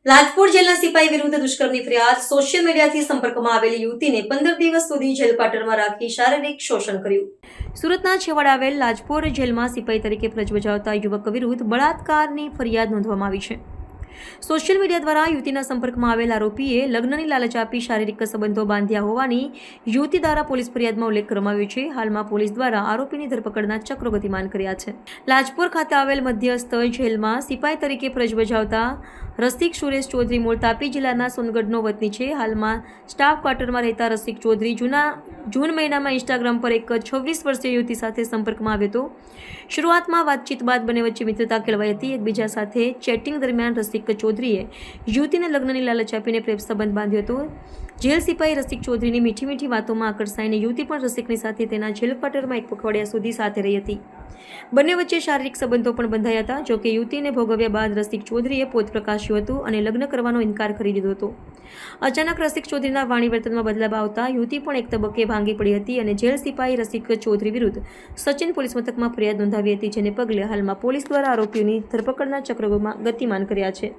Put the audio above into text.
રાજપુર જેલના સિપાઈ વિરુદ્ધ દુષ્કર્મની ફરિયાદ. સોશિયલ મીડિયાથી સંપર્કમાં આવેલી યુવતીને 15 દિવસ સુધી જેલ ક્વાર્ટરમાં રાખી શારીરિક શોષણ કર્યું. સુરતના છેવાડે આવેલ રાજપુર જેલમાં સિપાઈ તરીકે ફરજ બજાવતા યુવક વિરુદ્ધ બળાત્કારની ફરિયાદ નોંધવામાં આવી છે. સોશિયલ મીડિયા દ્વારા યુવતીના સંપર્કમાં આવેલ આરોપીએ લગ્નની લાલચ આપી શારીરિક સંબંધો બાંધ્યા હોવાની યુવતી દ્વારા પોલીસ ફરિયાદમાં ઉલ્લેખ કરવામાં આવ્યો છે. હાલમાં પોલીસ દ્વારા આરોપીની ધરપકડના ચક્રો ગતિમાન કર્યા છે. રાજપુર ખાતે આવેલ મધ્યસ્થ જેલમાં સિપાઈ તરીકે ફરજ બજાવતા રસિક સુરેશ ચૌધરી મૂળ તાપી જિલ્લાના સોનગઢનો વતની છે. હાલમાં સ્ટાફ ક્વાર્ટરમાં રહેતા રસિક ચૌધરી જૂન મહિનામાં ઇન્સ્ટાગ્રામ પર એક 26 વર્ષીય યુવતી સાથે સંપર્કમાં આવ્યો હતો. શરૂઆતમાં વાતચીત બાદ બંને વચ્ચે મિત્રતા કેળવાઈ હતી. એકબીજા સાથે ચેટિંગ દરમિયાન રસિક ચૌધરીએ યુવતીને લગ્નની લાલચ આપીને પ્રેમ સંબંધ બાંધ્યો હતો. જેલ સિપાઈ રસિક ચૌધરીની મીઠી મીઠી વાતોમાં આકર્ષાઈને યુવતી પણ રસિકની સાથે તેના જેલ ક્વાર્ટરમાં એક પખવાડિયા સુધી સાથે રહી હતી. બંને વચ્ચે શારીરિક સંબંધો પણ બંધાયા હતા. જોકે યુવતીને ભોગવ્યા બાદ રસિક ચૌધરીએ પોત પ્રકાશ્યું હતું અને લગ્ન કરવાનો ઇનકાર કરી દીધો હતો. અચાનક રસિક ચૌધરીના વાણી વર્તનમાં બદલાવ આવતા યુવતી પણ એક તબક્કે ભાંગી પડી હતી અને જેલ સિપાઈ રસિક ચૌધરી વિરુદ્ધ સચિન પોલીસ મથકમાં ફરિયાદ નોંધાવી હતી. જેને પગલે હાલમાં પોલીસ દ્વારા આરોપીઓની ધરપકડના ચક્રો ગતિમાન કર્યા છે.